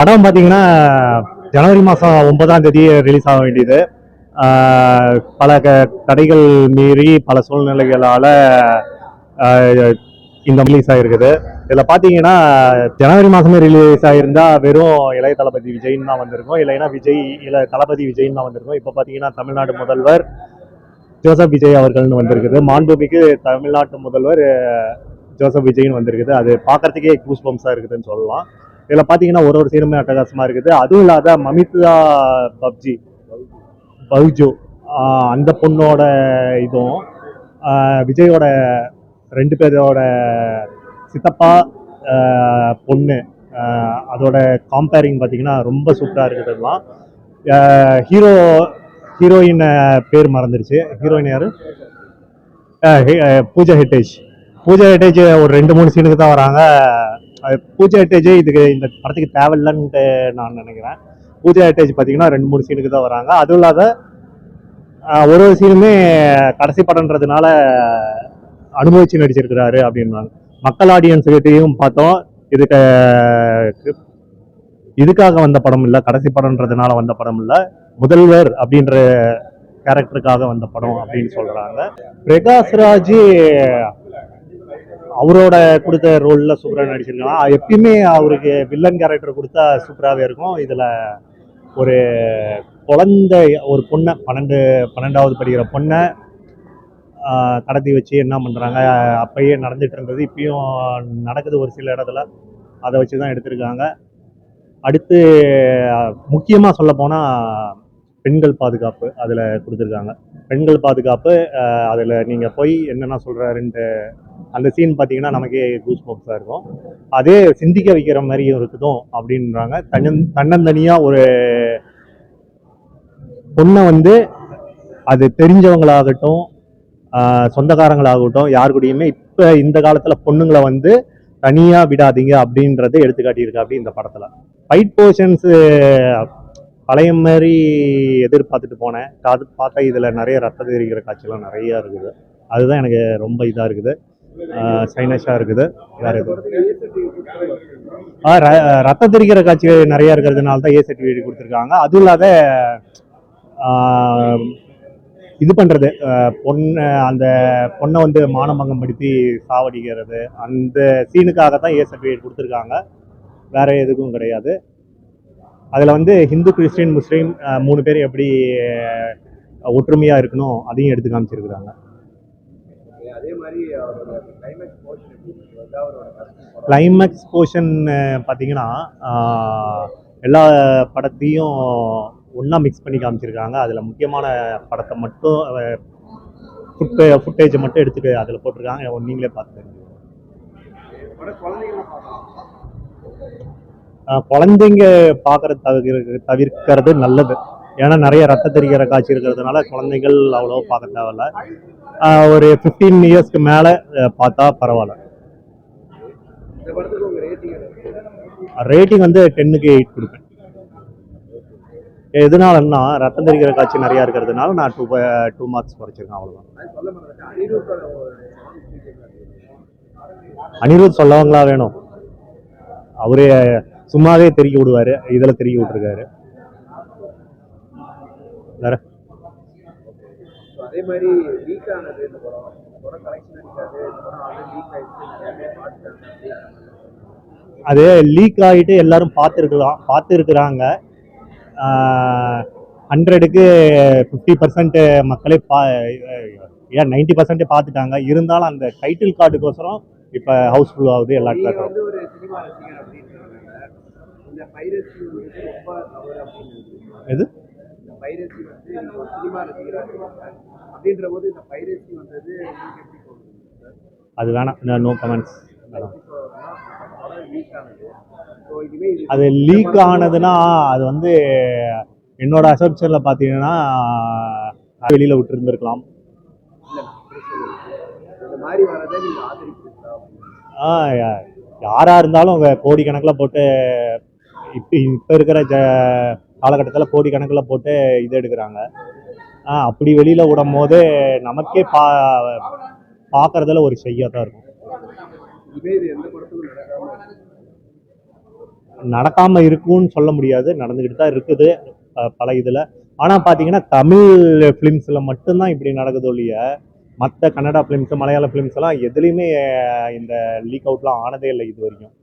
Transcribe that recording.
படம் பார்த்தீங்கன்னா ஜனவரி மாதம் 9ஆம் தேதி ரிலீஸ் ஆக வேண்டியது. பல தடைகள் மீறி பல சூழ்நிலைகளால் இந்த ரிலீஸ் ஆகிருக்குது. இதில் பார்த்தீங்கன்னா ஜனவரி மாதமே ரிலீஸ் ஆகிருந்தா வெறும் இளைய தளபதி விஜய்ன்னு தான் வந்திருக்கும், இல்லைன்னா தளபதி விஜய்ன்னு தான் வந்திருக்கும். இப்போ பார்த்தீங்கன்னா தமிழ்நாடு முதல்வர் ஜோசப் விஜய் அவர்கள்னு வந்திருக்குது. மாண்புமிகு தமிழ்நாட்டு முதல்வர் ஜோசப் விஜய்னு வந்திருக்குது. அது பார்க்கறதுக்கே கூஸ் பம்ஸாக இருக்குதுன்னு சொல்லலாம். இதில் பார்த்தீங்கன்னா ஒரு சீனுமே அட்டகாசமாக இருக்குது. அதுவும் இல்லாத மமிதா பவுஜோ அந்த பொண்ணோட இதுவும் விஜயோட 2 பேரோட சித்தப்பா பொண்ணு அதோட காம்பேரிங் பார்த்தீங்கன்னா ரொம்ப சூப்பராக இருக்குதுலாம். ஹீரோயின் பேர் மறந்துருச்சு. ஹீரோயின் யாரு? பூஜா ஹெட்டேஜ் ஒரு 2-3 சீனுக்கு தான் வராங்க. பூஜா ஹெட்டேஜ் இதுக்கு இந்த படத்துக்கு தேவையில்லைன்ட்டு நான் நினைக்கிறேன். பூஜா ஹெட்டேஜ் பார்த்தீங்கன்னா 2-3 சீனுக்கு தான் வராங்க. அதுவும் இல்லாத ஒரு சீனுமே கடைசி படம்ன்றதுனால அனுபவிச்சு நடிச்சிருக்கிறாரு அப்படின்றாங்க. மக்கள் ஆடியன்ஸுகிட்டையும் பார்த்தோம், இதுக்காக வந்த படம் இல்லை, கடைசி படம்ன்றதுனால வந்த படம் இல்லை, முதல்வர் அப்படின்ற கேரக்டருக்காக வந்த படம் அப்படின்னு சொல்றாங்க. பிரகாஷ்ராஜ் அவரோட கொடுத்த ரோல்ல சூப்பராக நடிச்சிருக்காங்க. எப்பயுமே அவருக்கு வில்லன் கேரக்டர் கொடுத்தா சூப்பராகவே இருக்கும். இதுல ஒரு குழந்தை, ஒரு பொண்ணை 12வது படிக்கிற பொண்ணை கடத்தி வச்சு என்ன பண்றாங்க, அப்பயே நடந்துட்டு இருந்தது, இப்பயும் நடக்குது ஒரு சில இடத்துல. அதை வச்சுதான் எடுத்திருக்காங்க. அடுத்து முக்கியமாக சொல்ல போனால் பெண்கள் பாதுகாப்பு அதில் கொடுத்துருக்காங்க. பெண்கள் பாதுகாப்பு அதில் நீங்கள் போய் என்னென்ன சொல்கிறாருன்ட்டு அந்த சீன் பார்த்தீங்கன்னா நமக்கே கூஸ் பம்ப்ஸாக இருக்கும். அதே சிந்திக்க வைக்கிற மாதிரியும் இருக்குதும் அப்படின்றாங்க. தன்னந்தனியாக ஒரு பொண்ணை வந்து அது தெரிஞ்சவங்களாகட்டும் சொந்தக்காரங்களாகட்டும் யாருக்கூடையுமே இப்போ இந்த காலத்தில் பொண்ணுங்களை வந்து தனியாக விடாதீங்க அப்படின்றத எடுத்துக்காட்டியிருக்கா அப்படி இந்த படத்தில். ஃபைட் போர்ஷன்ஸு பழைய மாதிரி எதிர்பார்த்துட்டு போனேன். அது பார்த்தா இதில் நிறைய ரத்த தெரிகிற காட்சியெல்லாம் நிறையா இருக்குது. அதுதான் எனக்கு ரொம்ப இதாக இருக்குது, சைனஸாக இருக்குது. வேறு எதுவும் ரத்த தெரிகிற காட்சி நிறையா இருக்கிறதுனால தான் ஏ சர்டிஃபிகேட் கொடுத்துருக்காங்க. அதுவும் இல்லாத இது பண்ணுறது, அந்த பொண்ணை வந்து மானபங்கம் படுத்தி சாவடிக்கிறது, அந்த சீனுக்காக தான் ஏ சர்டிஃபிகேட் கொடுத்துருக்காங்க, வேற எதுக்கும் கிடையாது. அதில் வந்து ஹிந்து, கிறிஸ்டின், முஸ்லீம் 3 பேர் எப்படி ஒற்றுமையாக இருக்கணும் அதையும் எடுத்து காமிச்சிருக்கிறாங்க. கிளைமேக்ஸ் போர்ஷன் பார்த்தீங்கன்னா எல்லா படத்தையும் ஒன்றா மிக்ஸ் பண்ணி காமிச்சிருக்காங்க. அதில் முக்கியமான படத்தை மட்டும் ஃபுட்டேஜை மட்டும் எடுத்துட்டு அதில் போட்டிருக்காங்க. நீங்களே பார்த்து குழந்தைங்க பார்க்கறது தவிர்க்கிறது நல்லது. ஏன்னா நிறைய ரத்த தெரிகிற காட்சி இருக்கிறதுனால குழந்தைகள் அவ்வளோ பார்க்க தேவையில்ல. ஒரு 15 இயர்ஸ்க்கு மேலே பார்த்தா பரவாயில்ல. ரேட்டிங் வந்து 10க்கு 8 கொடுப்பேன். எதனாலன்னா ரத்தம் தெரிகிற காட்சி நிறையா இருக்கிறதுனால நான் 2 மார்க்ஸ் குறைச்சிருக்கேன், அவ்வளோதான். அனிருத் சொல்லவங்களா வேணும், அவரே சும்மாவே தெரிய விடுவாரு, இதில் தெரிய விட்டுருக்காரு. வேற அதே மாதிரி அது லீக் ஆகிட்டு எல்லாரும் பார்த்துருக்குறாங்க. 100க்கு 50% மக்களே ஏன் 90% பார்த்துட்டாங்க. இருந்தாலும் அந்த டைட்டில் கார்டுக்கோசரம் இப்போ ஹவுஸ்ஃபுல் ஆகுது எல்லா இடத்துலையும். எது அது வேணாம், நோ கமெண்ட்ஸ். அது லீக் ஆனதுன்னா அது வந்து என்னோட அசப்ஷன்ல பார்த்தீங்கன்னா வெளியில விட்டு இருந்திருக்கலாம். யாரா இருந்தாலும் கோடிக்கணக்கில் போட்டு இப்போ இருக்கிற காலகட்டத்தில் கோடிக்கணக்கில் போட்டு இது எடுக்கிறாங்க. அப்படி வெளியில விடும் போது நமக்கே பார்க்கறதுல ஒரு ஷையா தான் இருக்கும். நடக்காமல் இருக்குன்னு சொல்ல முடியாது, நடந்துக்கிட்டு தான் இருக்குது பல இதில். ஆனால் பார்த்தீங்கன்னா தமிழ் ஃபிலிம்ஸில் மட்டும்தான் இப்படி நடக்குதோ இல்லைய, மற்ற கன்னடா ஃபிலிம்ஸு மலையாள ஃபிலிம்ஸ் எல்லாம் எதுலேயுமே இந்த லீக் அவுட்லாம் ஆனதே இல்லை இது வரைக்கும்.